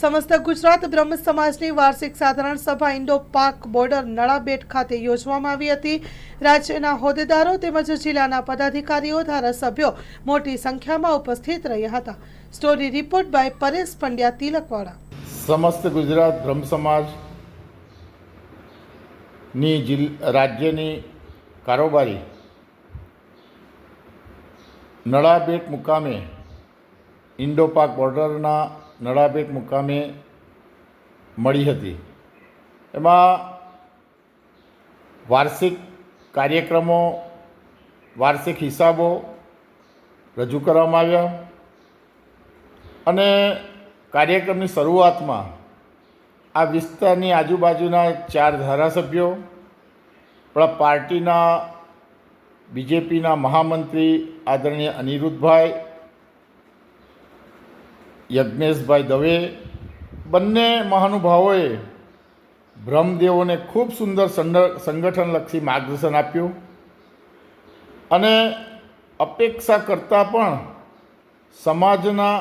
સમસ્ત ગુજરાત બ્રહ્મ સમાજની વાર્ષિક સાધારણ સભા ઇન્ડો પાક બોર્ડર નળાબેટ ખાતે યોજવામાં આવી હતી। રાજ્યના હોદ્દેદારો તેમજ જિલ્લાના પદાધિકારીઓ, ધારાસભ્યો મોટી સંખ્યામાં ઉપસ્થિત રહ્યા હતા। Story report by Paresh Pandya, Tilakwada. સમસ્ત ગુજરાત બ્રહ્મ સમાજની રાજ્યની કારોબારી નળાબેટ મુકામે ઇન્ડો પાક બોર્ડરના નળાબેટ મુકામે મળી હતી। એમાં વાર્ષિક કાર્યક્રમો, વાર્ષિક હિસાબો રજૂ કરવામાં આવ્યા અને કાર્યક્રમની શરૂઆતમાં આ વિસ્તારની આજુબાજુના 4 ધારાસભ્યો, આપણા પાર્ટીના બીજેપીના મહામંત્રી આદરણીય અનિરુદ્ધભાઈ, યજ્ઞેશભાઈ દવે, બંને મહાનુભાવોએ બ્રહ્મદેવોને ખૂબ સુંદર સંગઠનલક્ષી માર્ગદર્શન આપ્યું અને અપેક્ષા કરતાં પણ સમાજના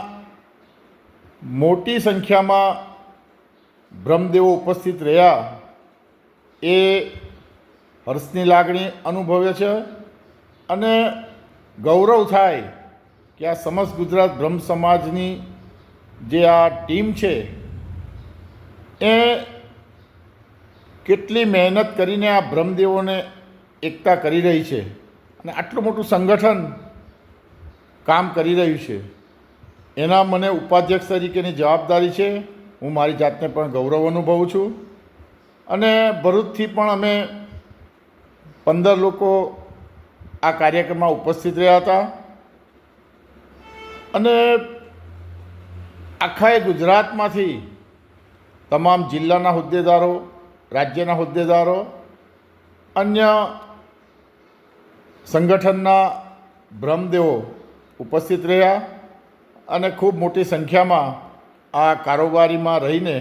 મોટી સંખ્યામાં બ્રહ્મદેવો ઉપસ્થિત રહ્યા એ હર્ષની લાગણી અનુભવે છે અને ગૌરવ થાય કે આ સમસ્ત ગુજરાત બ્રહ્મ સમાજની જે આ ટીમ છે એ કેટલી મહેનત કરીને આ બ્રહ્મદેવોને એકતા કરી રહી છે અને આટલું મોટું સંગઠન કામ કરી રહ્યું છે। એના મને ઉપાધ્યક્ષ તરીકેની જવાબદારી છે। હું મારી જાતને પણ ગૌરવ અનુભવું છું અને ભરૂચથી પણ અમે 15 લોકો આ કાર્યક્રમમાં ઉપસ્થિત રહ્યા હતા અને આખા ગુજરાતમાંથી તમામ જિલ્લાના હોદ્દેદારો, રાજ્યના હોદ્દેદારો, અન્ય સંગઠનના બ્રહ્મદેવો ઉપસ્થિત રહ્યા અને ખૂબ મોટી સંખ્યામાં આ કારોબારીમાં રહીને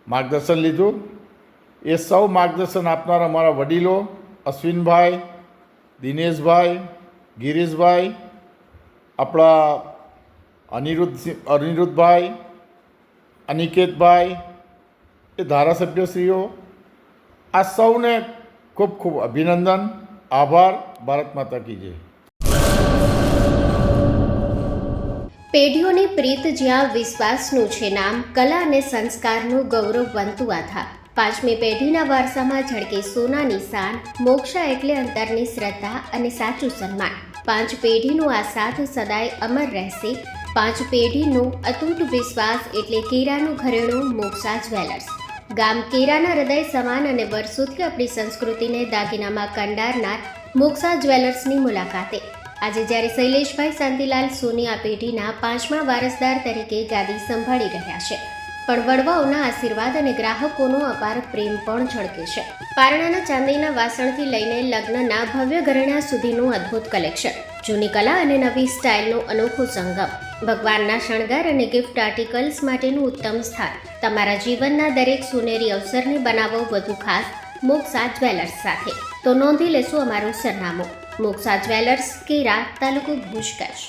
માર્ગદર્શન લીધું। એ સૌ માર્ગદર્શન આપનાર અમારા વડીલો અશ્વિનભાઈ, દિનેશભાઈ, ગિરીશભાઈ, આપણા અનિરુદ્ધભાઈ, અનિકેતભાઈ, એ ધારાસભ્યશ્રીઓ, આ સૌને ખૂબ ખૂબ અભિનંદન, આભાર। ભારત માતા કી જય। પેઢીઓની પ્રીત જ્યાં વિશ્વાસનું છે નામ, કલા અને સંસ્કારનું ગૌરવવંતું આધાર। 5મી પેઢીના વારસામાં ઝળકે સોનાની શાન, મોક્ષા એટલે અંતરની શ્રદ્ધા અને સાચું સન્માન। 5 પેઢીનું આ સાથ સદાય અમર રહેશે। 5 પેઢીનું અતૂટ વિશ્વાસ એટલે કેરાનું ઘરેણું મોક્ષા જ્વેલર્સ। ગામ કેરાના હૃદય સમાન અને વર્ષોથી આપણી સંસ્કૃતિને દાગીનામાં કંડારનાર મોક્ષા જ્વેલર્સની મુલાકાતે આજે જ્યારે શૈલેષભાઈ શાંતિલાલ સોની આ પેઢીના 5મા વારસદાર તરીકે ગાદી સંભાળી રહ્યા છે, પણ વડવાઓના આશીર્વાદ અને ગ્રાહકોનો અપાર પ્રેમ પણ ઝળકે છે। પારણાના ચાંદીના વાસણથી લઈને લગ્નના ભવ્ય ઘરેણા સુધીનું અદ્ભુત કલેક્શન, જૂની કલા અને નવી સ્ટાઇલનું અનોખું સંગમ, ભગવાનના શણગાર અને ગિફ્ટ આર્ટિકલ્સ માટેનું ઉત્તમ સ્થાન। તમારા જીવનના દરેક સોનેરી અવસરને બનાવો વધુ ખાસ મોક્ષા જ્વેલર્સ સાથે। તો નોંધી લેશું અમારું સરનામું: મોક્ષા જ્વેલર્સ, કેરા, તાલુકો ભુજ, કચ્છ।